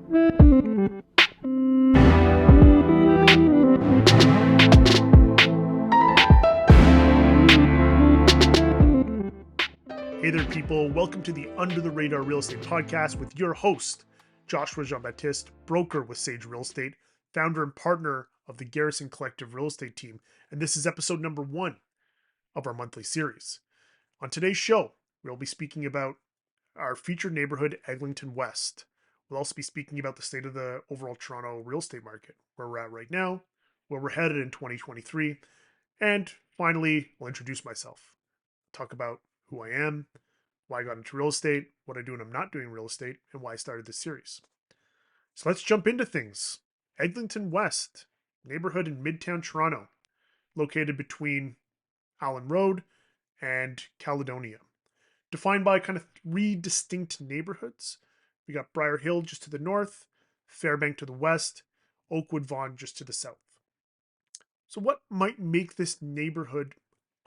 Hey there, people. Welcome to the Under the Radar Real Estate Podcast with your host, Joshua Jean-Baptiste, broker with Sage Real Estate, founder and partner of the Garrison Collective Real Estate Team. And this is episode number 1 of our monthly series. On today's show, we'll be speaking about our featured neighborhood, Eglinton West. We'll also be speaking about the state of the overall Toronto real estate market, where we're at right now, where we're headed in 2023. And finally, we'll introduce myself, talk about who I am, why I got into real estate, what I do when I'm not doing real estate, and why I started this series. So let's jump into things. Eglinton West, neighborhood in Midtown Toronto, located between Allen Road and Caledonia. Defined by kind of 3 distinct neighborhoods. We got Briar Hill just to the north, Fairbank to the west, Oakwood Vaughan just to the south. So what might make this neighborhood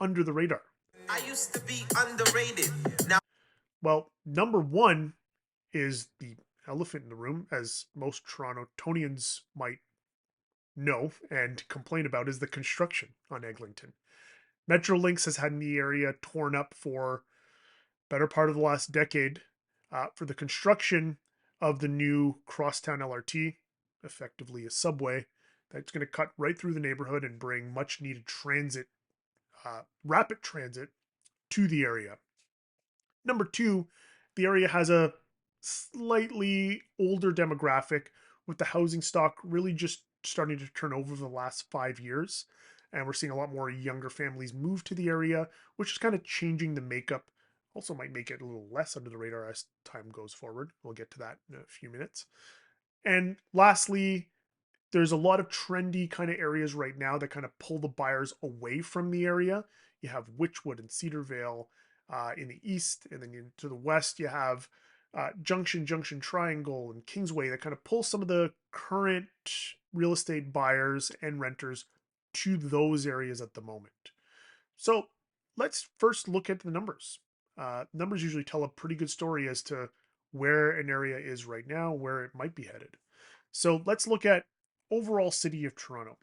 under the radar? I used to be underrated. Now, well, number 1 is the elephant in the room, as most Torontonians might know and complain about, is the construction on Eglinton. Metrolinx has had the area torn up for better part of the last decade for the construction of the new Crosstown LRT, effectively a subway that's going to cut right through the neighborhood and bring much needed transit, rapid transit to the area. Number 2, the area has a slightly older demographic, with the housing stock really just starting to turn over the last 5 years. And we're seeing a lot more younger families move to the area, which is kind of changing the makeup. Also might make it a little less under the radar as time goes forward. We'll get to that in a few minutes. And lastly, there's a lot of trendy kind of areas right now that kind of pull the buyers away from the area. You have Witchwood and Cedarvale in the east, and then to the west you have Junction Triangle and Kingsway that kind of pull some of the current real estate buyers and renters to those areas at the moment. So let's first look at the numbers. Numbers usually tell a pretty good story as to where an area is right now, where it might be headed. So let's look at overall City of Toronto.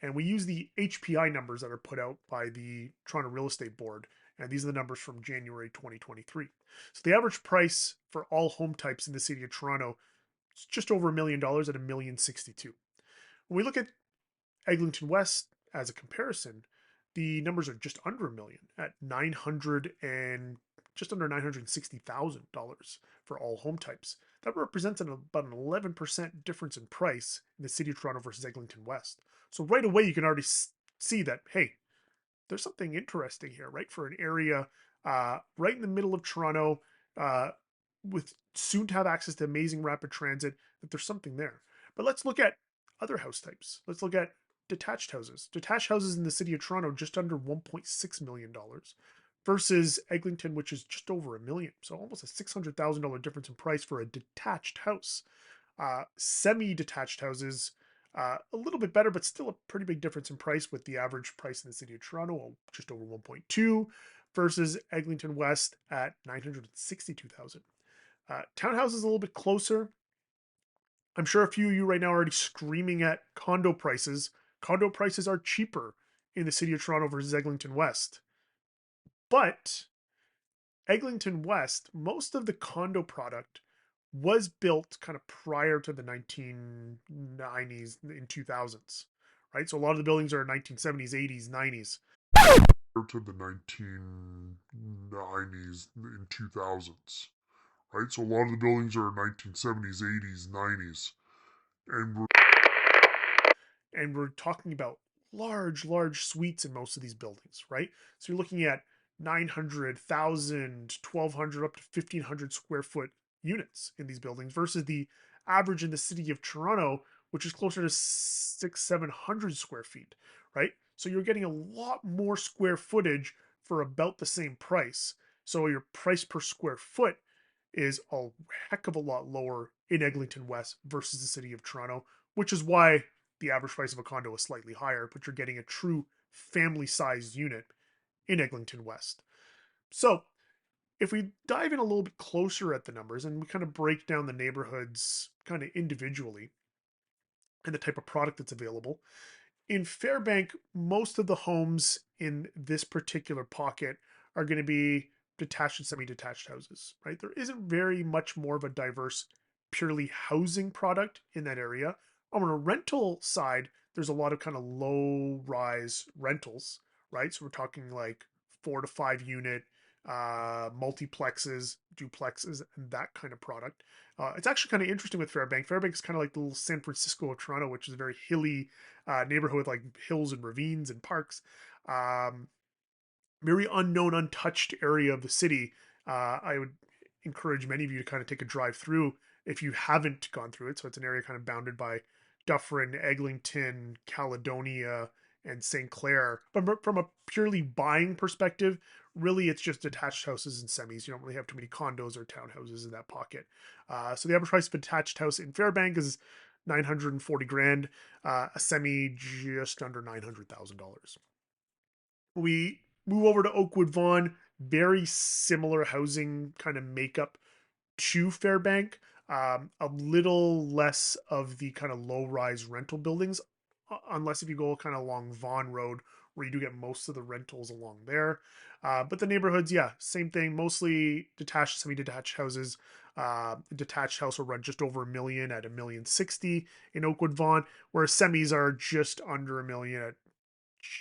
And we use the HPI numbers that are put out by the Toronto Real Estate Board. And these are the numbers from January 2023. So the average price for all home types in the City of Toronto is just over $1 million at $1,062,000. When we look at Eglinton West as a comparison, the numbers are just under $1 million at just under $960,000 for all home types. That represents about an 11% difference in price in the City of Toronto versus Eglinton West. So right away, you can already see that, hey, there's something interesting here, right? For an area right in the middle of Toronto, with soon to have access to amazing rapid transit, that there's something there. But let's look at other house types. Let's look at detached houses. Detached houses in the City of Toronto just under $1.6 million versus Eglinton, which is just over $1 million. So almost a $600,000 difference in price for a detached house. Semi-detached houses, a little bit better, but still a pretty big difference in price, with the average price in the City of Toronto just over 1.2 versus Eglinton West at $962,000. Townhouses a little bit closer. I'm sure a few of you right now are already screaming at condo prices. Condo prices are cheaper in the City of Toronto versus Eglinton West. But Eglinton West, most of the condo product was built kind of prior to the 1990s and 2000s, right? So a lot of the buildings are 1970s, 80s, 90s. Prior to the 1990s and 2000s, right? So a lot of the buildings are 1970s, 80s, 90s. And we're talking about large suites in most of these buildings, right? So you're looking at 900, 1,000, 1,200, up to 1,500 square foot units in these buildings versus the average in the City of Toronto, which is closer to 600-700 square feet, right? So you're getting a lot more square footage for about the same price. So your price per square foot is a heck of a lot lower in Eglinton West versus the City of Toronto, which is why the average price of a condo is slightly higher, but you're getting a true family-sized unit in Eglinton West. So If we dive in a little bit closer at the numbers and we kind of break down the neighborhoods kind of individually and the type of product that's available, in Fairbank, most of the homes in this particular pocket are going to be detached and semi-detached houses, right? There isn't very much more of a diverse, purely housing product in that area. On a rental side, there's a lot of kind of low-rise rentals, right? So we're talking like 4 to 5 unit multiplexes, duplexes, and that kind of product. It's actually kind of interesting with Fairbank. Fairbank is kind of like the little San Francisco of Toronto, which is a very hilly neighborhood with like hills and ravines and parks. Um, Very unknown, untouched area of the city. I would encourage many of you to kind of take a drive through if you haven't gone through it. So it's an area kind of bounded by Dufferin, Eglinton, Caledonia, and St. Clair. But from a purely buying perspective, really it's just detached houses and semis. You don't really have too many condos or townhouses in that pocket. So the average price of a detached house in Fairbank is 940 grand, a semi just under $900,000. We move over to Oakwood Vaughan, very similar housing kind of makeup to Fairbank. A little less of the kind of low rise rental buildings, unless if you go kind of along Vaughan Road, where you do get most of the rentals along there. But the neighborhoods, yeah, same thing, mostly detached, semi detached houses. Detached house will run just over a million at $1,060,000 in Oakwood Vaughan, whereas semis are just under a million at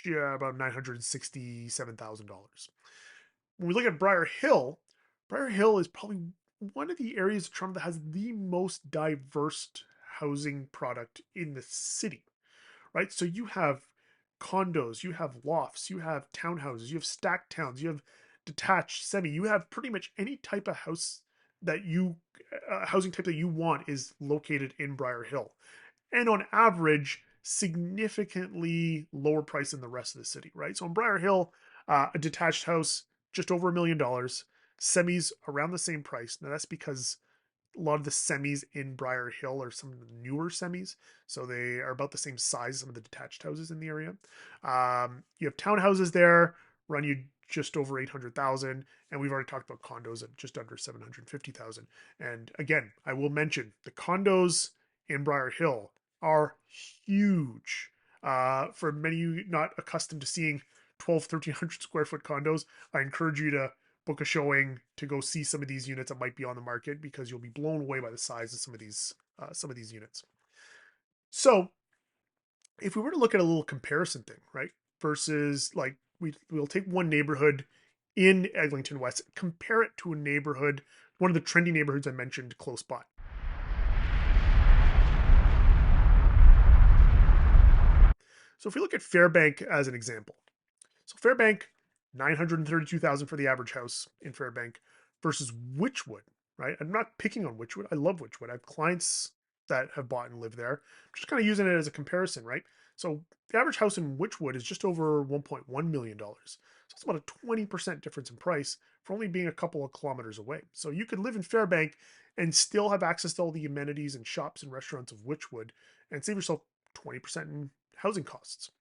about $967,000. When we look at Briar Hill is probably one of the areas of Toronto that has the most diverse housing product in the city, right? So you have condos, you have lofts, you have townhouses, you have stacked towns, you have detached semi, you have pretty much any type of house that you housing type that you want is located in Briar Hill, and on average significantly lower price than the rest of the city, right? So in Briar Hill, a detached house just over $1 million, semis around the same price. Now that's because a lot of the semis in Briar Hill are some of the newer semis, so they are about the same size as some of the detached houses in the area. You have townhouses there, run you just over 800,000, and we've already talked about condos at just under 750,000. And again, I will mention the condos in Briar Hill are huge. For many of you not accustomed to seeing 1,300 square foot condos, I encourage you to book a showing to go see some of these units that might be on the market, because you'll be blown away by the size of some of these units. So if we were to look at a little comparison thing, right, versus like we'll take one neighborhood in Eglinton West, compare it to a neighborhood, one of the trendy neighborhoods I mentioned close by. So if we look at Fairbank as an example, so Fairbank, 932,000 for the average house in Fairbank versus Witchwood, right? I'm not picking on Witchwood. I love Witchwood. I have clients that have bought and lived there. I'm just kind of using it as a comparison, right? So the average house in Witchwood is just over $1.1 million. So it's about a 20% difference in price for only being a couple of kilometers away. So you could live in Fairbank and still have access to all the amenities and shops and restaurants of Witchwood and save yourself 20% in housing costs,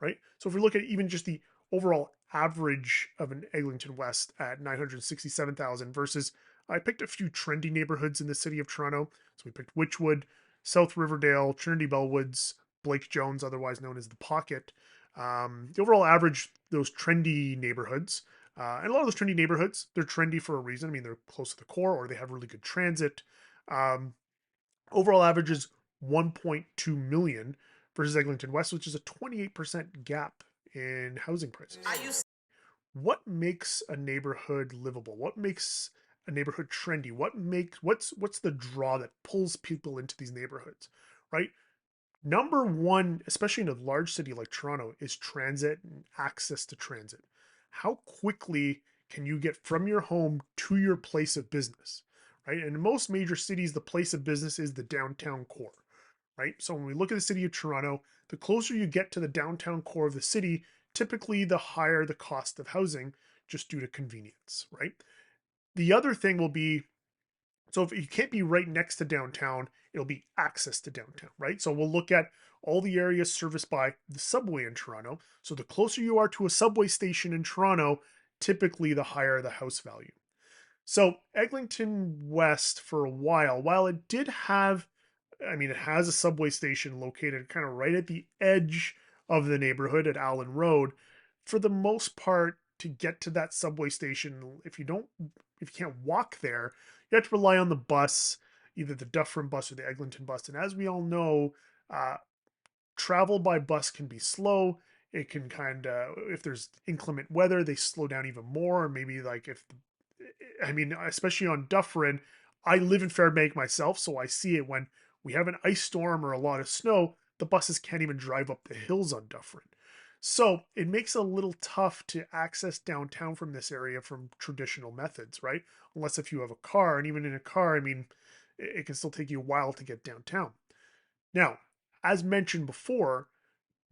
right? So if we look at even just the overall average of an Eglinton West at 967,000 versus I picked a few trendy neighborhoods in the city of Toronto. So we picked Witchwood, South Riverdale, Trinity Bellwoods, Blake Jones, otherwise known as the Pocket. The overall average, those trendy neighborhoods, and a lot of those trendy neighborhoods, they're trendy for a reason. I mean, they're close to the core or they have really good transit. Overall average is 1.2 million versus Eglinton West, which is a 28% gap in housing prices. What makes a neighborhood livable? What makes a neighborhood trendy? What's the draw that pulls people into these neighborhoods, right? Number one, especially in a large city like Toronto, is transit and access to transit. How quickly can you get from your home to your place of business, right? And in most major cities, the place of business is the downtown core, right? So when we look at the city of Toronto, the closer you get to the downtown core of the city, typically the higher the cost of housing just due to convenience, right? The other thing will be, so if you can't be right next to downtown, it'll be access to downtown, right? So we'll look at all the areas serviced by the subway in Toronto. So the closer you are to a subway station in Toronto, typically the higher the house value. So Eglinton West, for a while it did have, I mean, it has a subway station located kind of right at the edge of the neighborhood at Allen Road. For the most part, to get to that subway station, if you can't walk there, you have to rely on the bus, either the Dufferin bus or the Eglinton bus. And as we all know, uh, travel by bus can be slow. It can kind of, if there's inclement weather, they slow down even more. Or maybe like if, I mean, especially on Dufferin, I live in Fairbank myself, so I see it when we have an ice storm or a lot of snow, the buses can't even drive up the hills on Dufferin. So it makes it a little tough to access downtown from this area from traditional methods, right? Unless if you have a car, and even in a car, I mean, it can still take you a while to get downtown. Now, as mentioned before,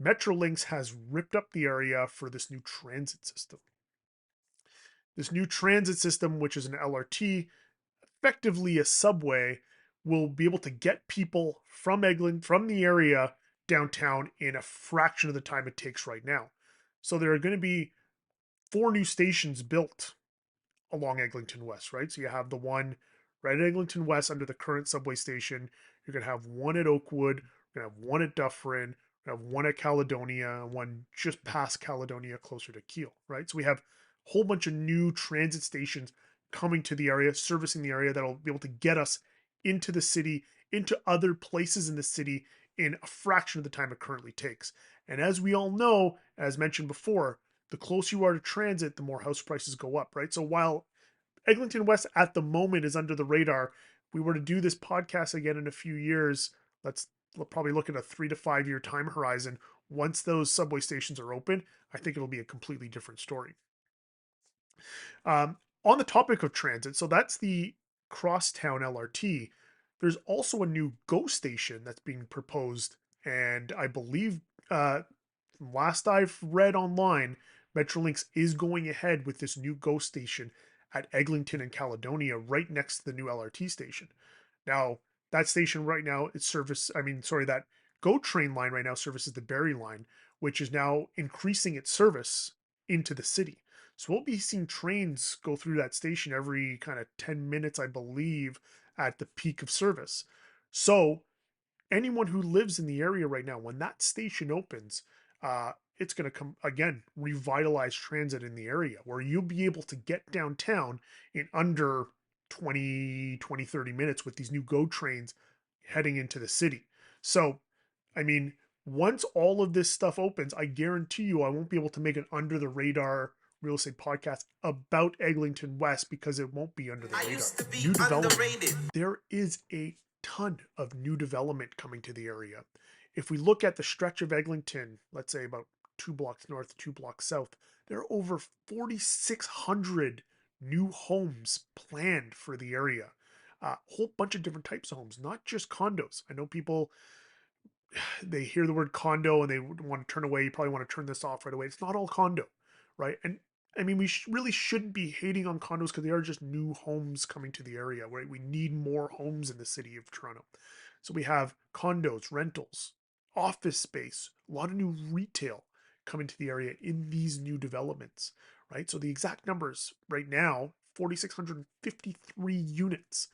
Metrolinx has ripped up the area for this new transit system. This new transit system, which is an LRT, effectively a subway, will be able to get people from Eglinton, from the area downtown in a fraction of the time it takes right now. So there are going to be 4 new stations built along Eglinton West, right? So you have the one right at Eglinton West under the current subway station. You're going to have one at Oakwood. You're going to have one at Dufferin. You're going to have one at Caledonia, one just past Caledonia, closer to Keele, right? So we have a whole bunch of new transit stations coming to the area, servicing the area that'll be able to get us into the city, into other places in the city in a fraction of the time it currently takes. And as we all know, as mentioned before, the closer you are to transit, the more house prices go up, right? So while Eglinton West at the moment is under the radar, if we were to do this podcast again in a few years, let's probably look at a 3 to 5 year time horizon. Once those subway stations are open, I think it'll be a completely different story. On the topic of transit, so that's the Crosstown LRT. There's also a new GO station that's being proposed, and I believe last I've read online, Metrolinx is going ahead with this new GO station at Eglinton and Caledonia, right next to the new LRT station. Now, that station right now is that GO train line right now services the Barrie line, which is now increasing its service into the city. So we'll be seeing trains go through that station every kind of 10 minutes, I believe, at the peak of service. So anyone who lives in the area right now, when that station opens, it's going to come again, revitalize transit in the area where you'll be able to get downtown in under 30 minutes with these new GO trains heading into the city. So, I mean, once all of this stuff opens, I guarantee you I won't be able to make an under the radar real estate podcast about Eglinton West because it won't be under the I radar. used to be New development. underrated. There is a ton of new development coming to the area. If we look at the stretch of Eglinton, let's say about 2 blocks north, 2 blocks south, there are over 4,600 new homes planned for the area. A whole bunch of different types of homes, not just condos. I know people, they hear the word condo and they want to turn away. You probably want to turn this off right away. It's not all condo, right? And I mean, we really shouldn't be hating on condos because they are just new homes coming to the area, right? We need more homes in the city of Toronto. So we have condos, rentals, office space, a lot of new retail coming to the area in these new developments, right? So the exact numbers right now, 4,653 units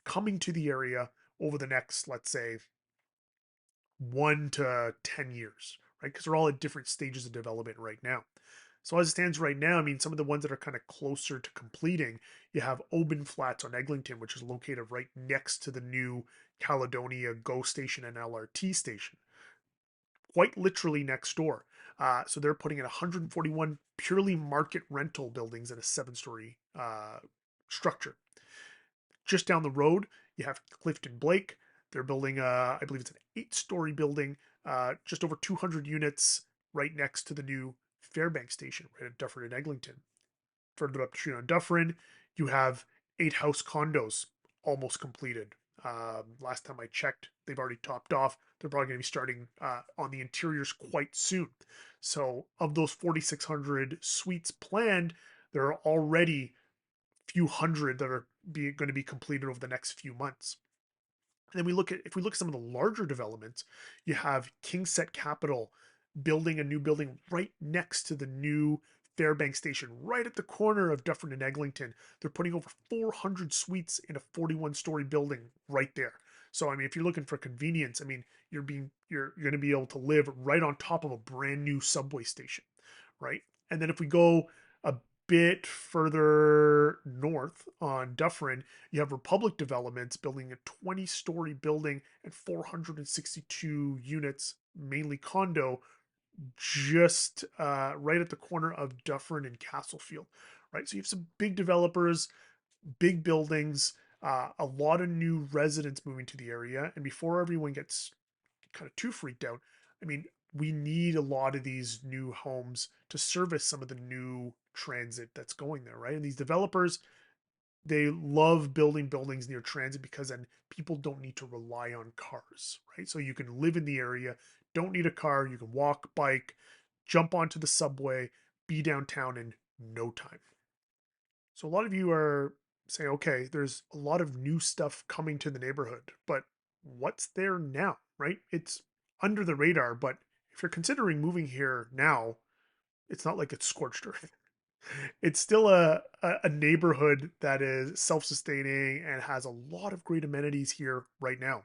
coming to the area over the next, let's say, 1 to 10 years, right? Because they're all at different stages of development right now. So as it stands right now, I mean, some of the ones that are kind of closer to completing, you have Oban Flats on Eglinton, which is located right next to the new Caledonia GO station and LRT station, quite literally next door. So they're putting in 141 purely market rental buildings in a 7-story structure. Just down the road, you have Clifton Blake. They're building, I believe it's an 8-story building, just over 200 units right next to the new Fairbank station, right at Dufferin and Eglinton. Further up the street on Dufferin, you have 8 house condos almost completed. Last time I checked, they've already topped off. They're probably going to be starting on the interiors quite soon. So, of those 4,600 suites planned, there are already few hundred that are going to be completed over the next few months. And then if we look at some of the larger developments, you have Kingset Capital building a new building right next to the new Fairbank Station, right at the corner of Dufferin and Eglinton. They're putting over 400 suites in a 41-story building right there. So I mean, if you're looking for convenience, I mean, you're going to be able to live right on top of a brand new subway station, right? And then if we go a bit further north on Dufferin, you have Republic Developments building a 20-story building and 462 units, mainly condo, just right at the corner of Dufferin and Castlefield, right? So you have some big developers, big buildings, a lot of new residents moving to the area. And before everyone gets kind of too freaked out, I mean, we need a lot of these new homes to service some of the new transit that's going there, right? And these developers, they love building buildings near transit because then people don't need to rely on cars, right? So you can live in the area, don't need a car, you can walk, bike, jump onto the subway, be downtown in no time. So a lot of you are saying, okay, there's a lot of new stuff coming to the neighborhood, but what's there now, right? It's under the radar, but if you're considering moving here now, it's not like it's scorched earth. It's still a neighborhood that is self-sustaining and has a lot of great amenities here right now.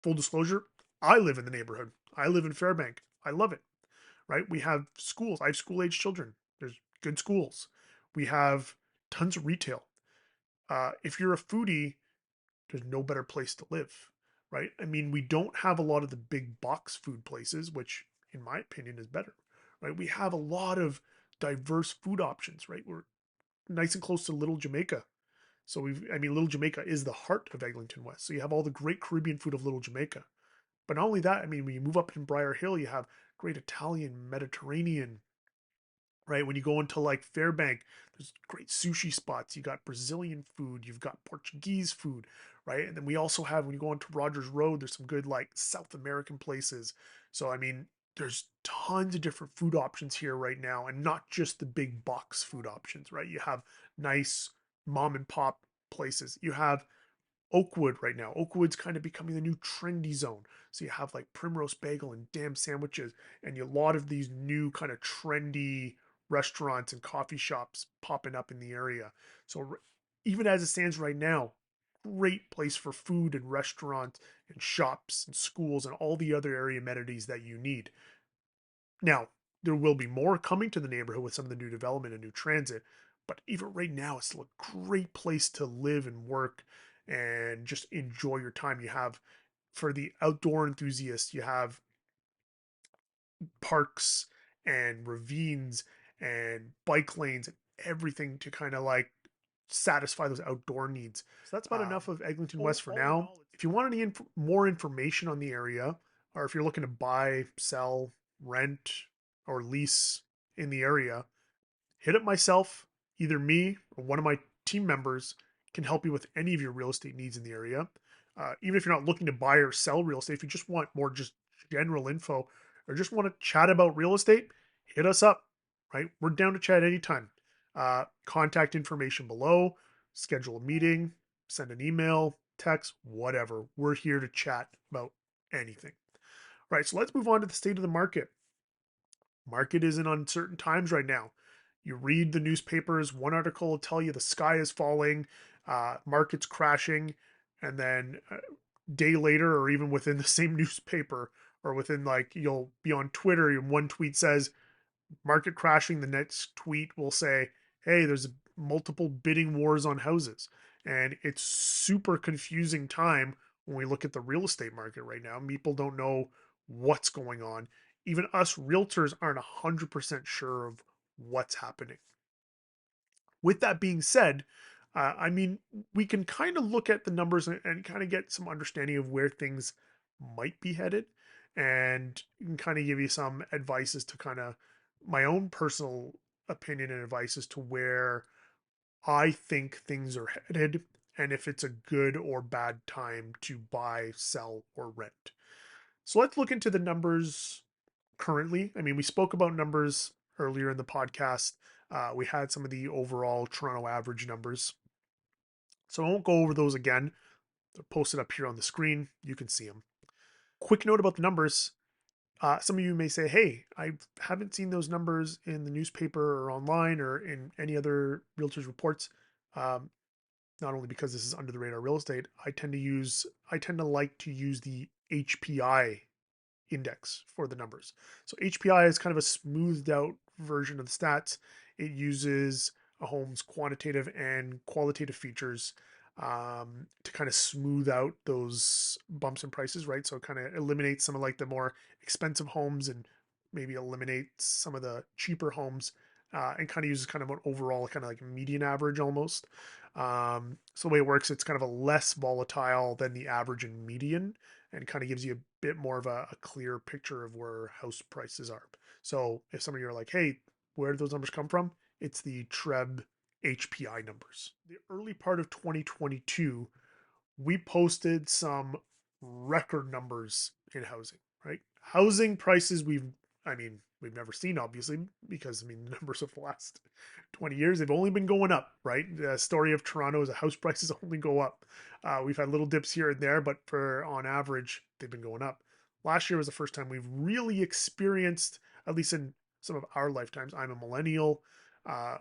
Full disclosure, I live in the neighborhood. I live in Fairbank. I love it, right? We have schools. I have school-age children. There's good schools. We have tons of retail. If you're a foodie, there's no better place to live, right? I mean, we don't have a lot of the big box food places, which in my opinion is better, right? We have a lot of diverse food options, right? We're nice and close to Little Jamaica. So I mean, Little Jamaica is the heart of Eglinton West. So you have all the great Caribbean food of Little Jamaica. But not only that, I mean, when you move up in Briar Hill, you have great Italian, Mediterranean, right? When you go into like Fairbank, there's great sushi spots. You got Brazilian food, you've got Portuguese food, right? And then we also have, when you go into Rogers Road, there's some good like South American places. So, I mean, there's tons of different food options here right now, and not just the big box food options, right? You have nice mom and pop places. You have Oakwood right now. Oakwood's kind of becoming the new trendy zone. So you have like Primrose Bagel and Damn Sandwiches, and a lot of these new kind of trendy restaurants and coffee shops popping up in the area. So even as it stands right now, great place for food and restaurants and shops and schools and all the other area amenities that you need. Now, there will be more coming to the neighborhood with some of the new development and new transit, but even right now, it's still a great place to live and work and just enjoy your time. You have, for the outdoor enthusiasts, you have parks and ravines and bike lanes and everything to kind of like satisfy those outdoor needs. So that's about enough of Eglinton West for now. If you want any more information on the area, or if you're looking to buy, sell, rent, or lease in the area, hit up myself. Either me or one of my team members can help you with any of your real estate needs in the area. Even if you're not looking to buy or sell real estate, if you just want more just general info or just want to chat about real estate, hit us up, right? We're down to chat anytime. Contact information below, schedule a meeting, send an email, text, whatever. We're here to chat about anything. All right, so let's move on to the state of the market. Market is in uncertain times right now. You read the newspapers, one article will tell you the sky is falling, market's crashing, and then a day later, or even within the same newspaper, or within like you'll be on Twitter, and one tweet says market crashing, the next tweet will say, hey, there's multiple bidding wars on houses. And it's super confusing time when we look at the real estate market right now. People don't know what's going on. Even us realtors aren't 100% sure of what's happening. With that being said, I mean, we can kind of look at the numbers and kind of get some understanding of where things might be headed, and can kind of give you some advice as to kind of my own personal opinion and advice as to where I think things are headed and if it's a good or bad time to buy, sell, or rent. So let's look into the numbers currently. I mean, we spoke about numbers earlier in the podcast. We had some of the overall Toronto average numbers. So I won't go over those again. They're posted up here on the screen. You can see them. Quick note about the numbers. Some of you may say, hey, I haven't seen those numbers in the newspaper or online or in any other realtors reports. Um, Not only because this is under the radar real estate, I tend to like to use the HPI index for the numbers. So HPI is kind of a smoothed out version of the stats. It uses a home's quantitative and qualitative features to kind of smooth out those bumps in prices, right? So it kind of eliminates some of like the more expensive homes and maybe eliminates some of the cheaper homes and kind of uses kind of an overall kind of like median average almost. So the way it works, it's kind of a less volatile than the average and median and kind of gives you a bit more of a clear picture of where house prices are. So if some of you are like, hey, where do those numbers come from? It's the TREB HPI numbers. The early part of 2022, we posted some record numbers in housing, right? Housing prices we've never seen, obviously, because the numbers of the last 20 years, they've only been going up, right? The story of Toronto is that house prices only go up. We've had little dips here and there, but for on average, they've been going up. Last year was the first time we've really experienced, at least in some of our lifetimes. I'm a millennial.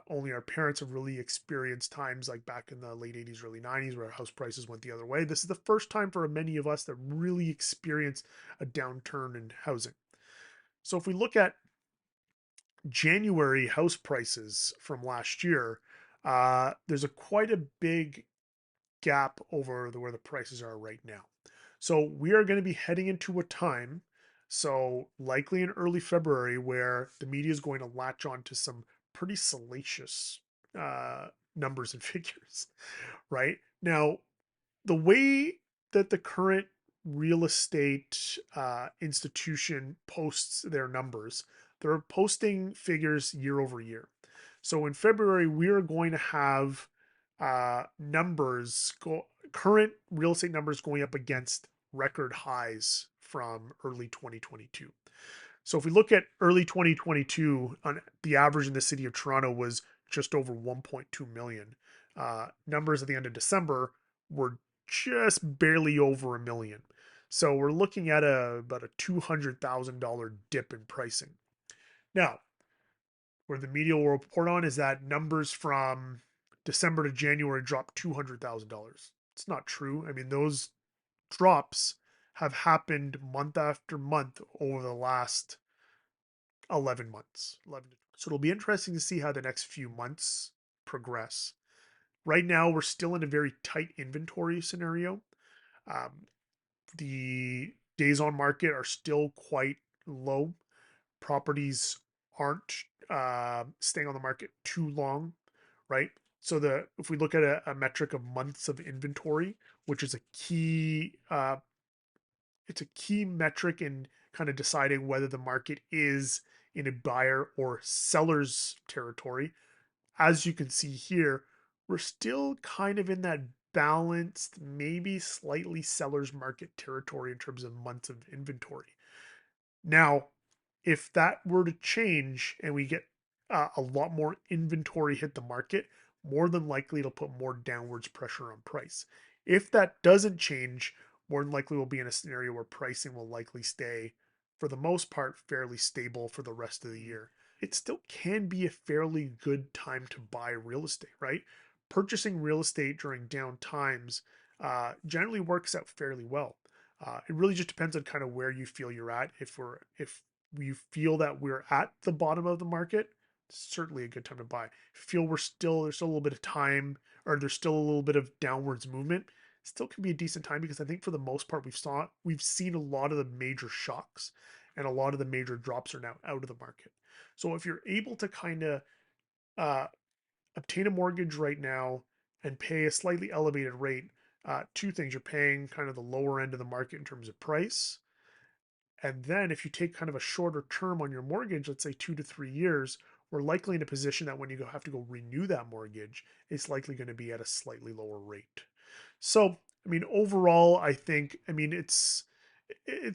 Only our parents have really experienced times like back in the late 80s, early 90s, where house prices went the other way. This is the first time for many of us that really experienced a downturn in housing. So if we look at January house prices from last year, there's a quite a big gap over where the prices are right now. So we are going to be heading into a time, so likely in early February, where the media is going to latch on to some pretty salacious numbers and figures, right? Now, the way that the current real estate institution posts their numbers, they're posting figures year over year. So in February, we are going to have current real estate numbers going up against record highs from early 2022. So if we look at early 2022, on the average in the city of Toronto was just over 1.2 million. Numbers at the end of December were just barely over a million. So we're looking at about a $200,000 dip in pricing. Now, where the media will report on is that numbers from December to January dropped $200,000. It's not true. Those drops have happened month after month over the last 11 months. So it'll be interesting to see how the next few months progress. Right now, we're still in a very tight inventory scenario. Um, the days on market are still quite low. Properties aren't staying on the market too long, right? So if we look at a metric of months of inventory, which is a key, it's a key metric in kind of deciding whether the market is in a buyer or seller's territory. As you can see here, we're still kind of in that balanced, maybe slightly seller's market territory in terms of months of inventory. Now, if that were to change and we get a lot more inventory hit the market, more than likely it'll put more downwards pressure on price. If that doesn't change, more than likely we'll be in a scenario where pricing will likely stay, for the most part, fairly stable for the rest of the year. It still can be a fairly good time to buy real estate, right? Purchasing real estate during down times generally works out fairly well. It really just depends on kind of where you feel you're at. If you feel that we're at the bottom of the market, it's certainly a good time to buy. If you feel there's still a little bit of time, or there's still a little bit of downwards movement, it still can be a decent time, because I think for the most part we've seen a lot of the major shocks and a lot of the major drops are now out of the market. So if you're able to kind of uh, obtain a mortgage right now and pay a slightly elevated rate, two things: you're paying kind of the lower end of the market in terms of price, and then if you take kind of a shorter term on your mortgage, let's say 2 to 3 years, we're likely in a position that when you have to go renew that mortgage, it's likely going to be at a slightly lower rate. So, overall, I think, it's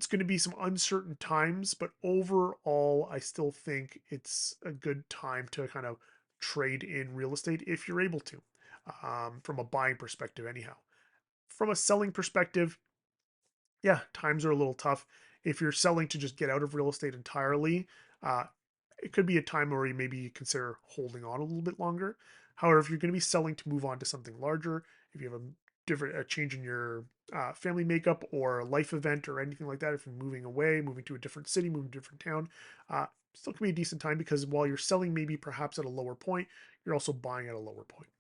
going to be some uncertain times, but overall, I still think it's a good time to kind of trade in real estate if you're able to, from a buying perspective, anyhow. From a selling perspective, yeah, times are a little tough. If you're selling to just get out of real estate entirely, it could be a time where you maybe consider holding on a little bit longer. However, if you're going to be selling to move on to something larger, if you have a change in your family makeup or a life event or anything like that, if you're moving away, moving to a different city, moving to a different town, still can be a decent time, because while you're selling maybe perhaps at a lower point, you're also buying at a lower point.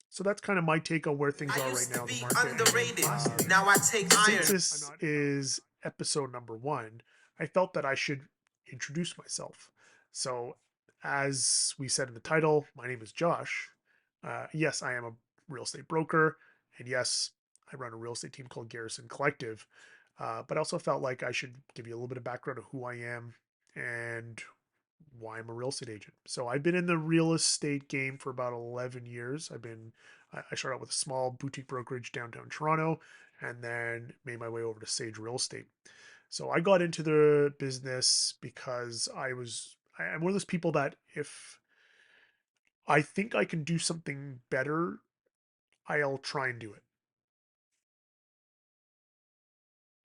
So that's kind of my take on where things are right now in the market. Underrated. Now I take Since iron. this is episode number 1, I felt that I should introduce myself. So, as we said in the title, my name is Josh. Yes, I am a real estate broker, and yes, I run a real estate team called Garrison Collective. But I also felt like I should give you a little bit of background of who I am and why I'm a real estate agent. So I've been in the real estate game for about 11 years. I started out with a small boutique brokerage downtown Toronto, and then made my way over to Sage Real Estate. So I got into the business because I'm one of those people that if I think I can do something better, I'll try and do it.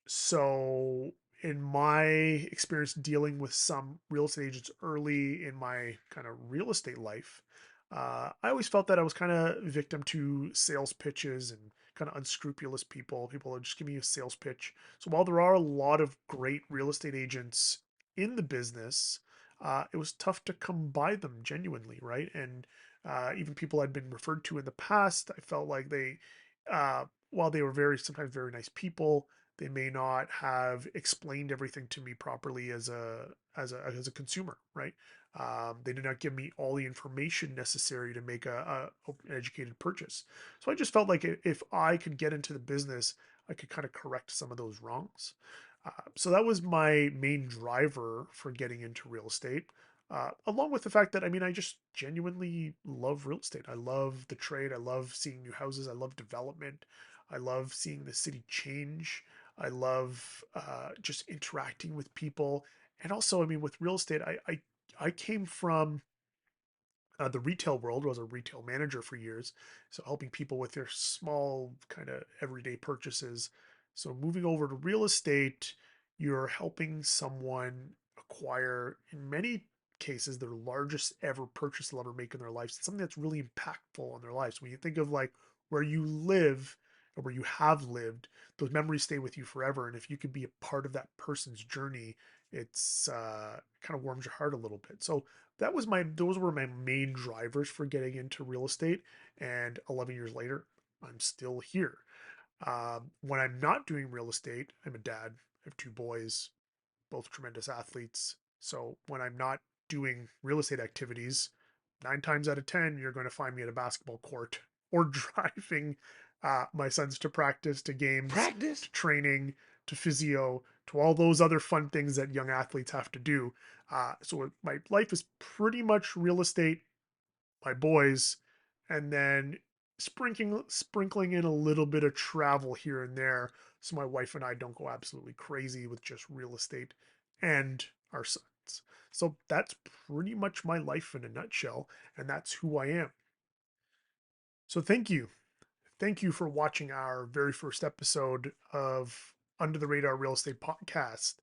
So in my experience dealing with some real estate agents early in my kind of real estate life, I always felt that I was kind of victim to sales pitches and kind of unscrupulous people. People are just giving you a sales pitch. So while there are a lot of great real estate agents in the business, it was tough to come by them genuinely, right? And even people I'd been referred to in the past, I felt like while they were sometimes very nice people, they may not have explained everything to me properly as a consumer, right? They did not give me all the information necessary to make an educated purchase. So I just felt like if I could get into the business, I could kind of correct some of those wrongs. So that was my main driver for getting into real estate. Along with the fact that, I just genuinely love real estate. I love the trade. I love seeing new houses. I love development. I love seeing the city change. I love just interacting with people. And also, with real estate, I came from the retail world. I was a retail manager for years, so helping people with their small kind of everyday purchases. So moving over to real estate, you're helping someone acquire, in many cases, their largest ever purchase they'll ever make in their lives. It's something that's really impactful in their lives. When you think of like where you live or where you have lived, those memories stay with you forever. And if you could be a part of that person's journey, it's kind of warms your heart a little bit. So those were my main drivers for getting into real estate. And 11 years later, I'm still here. When I'm not doing real estate, I'm a dad. I have 2 boys, both tremendous athletes. So when I'm not doing real estate activities, 9 times out of 10, you're going to find me at a basketball court or driving my sons to practice, to games, to training, to physio, to all those other fun things that young athletes have to do. So my life is pretty much real estate, my boys, and then sprinkling in a little bit of travel here and there, so my wife and I don't go absolutely crazy with just real estate and our sons. So that's pretty much my life in a nutshell, and that's who I am. So thank you. Thank you for watching our very first episode of Under the Radar Real Estate Podcast.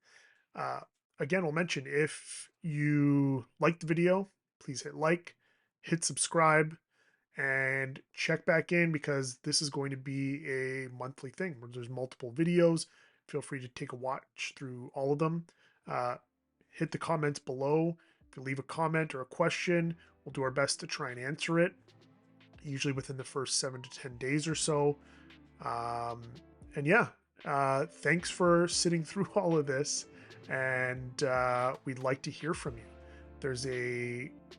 Uh, Again, we'll mention, if you liked the video, please hit like, hit subscribe, and check back in, because this is going to be a monthly thing where there's multiple videos. Feel free to take a watch through all of them. Hit the comments below. If you leave a comment or a question, we'll do our best to try and answer it, usually within the first 7 to 10 days or so. And yeah, thanks for sitting through all of this, and we'd like to hear from you. There's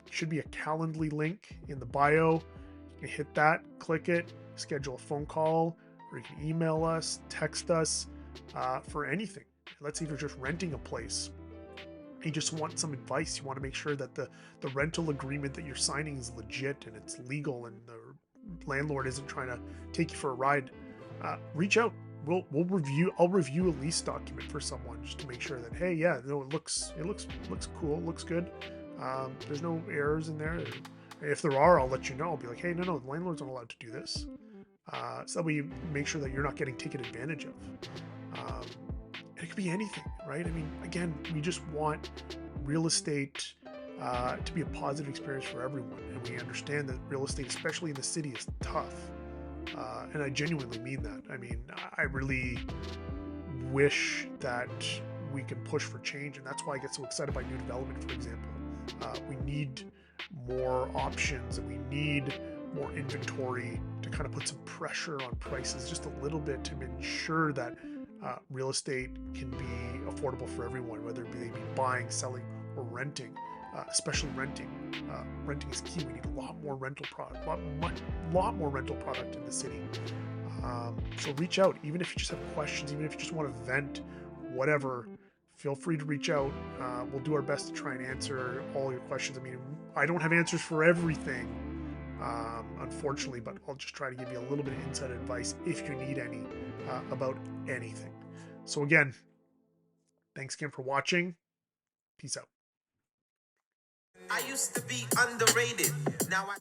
should be a Calendly link in the bio. You can hit that, click it, schedule a phone call, or you can email us, text us for anything. Let's say you're just renting a place. You just want some advice. You want to make sure that the rental agreement that you're signing is legit and it's legal, and the landlord isn't trying to take you for a ride. Reach out. We'll review. I'll review a lease document for someone just to make sure that, hey, yeah, no, it looks cool, it looks good. There's no errors in there. If there are, I'll let you know. I'll be like, hey, no, the landlord's not allowed to do this. So that we make sure that you're not getting taken advantage of. And it could be anything, right? I mean, again, we just want real estate to be a positive experience for everyone. And we understand that real estate, especially in the city, is tough. And I genuinely mean that. I mean, I really wish that we can push for change. And that's why I get so excited by new development, for example. We need more options and we need more inventory to kind of put some pressure on prices just a little bit to ensure that real estate can be affordable for everyone, whether they be buying, selling, or renting. Especially renting. Renting is key. We need a lot more rental product, lot more rental product in the city. So reach out, even if you just have questions, even if you just want to vent, whatever. Feel free to reach out. We'll do our best to try and answer all your questions. I mean, I don't have answers for everything, unfortunately, but I'll just try to give you a little bit of inside advice if you need any about anything. So again, thanks again for watching. Peace out. I used to be underrated. Now I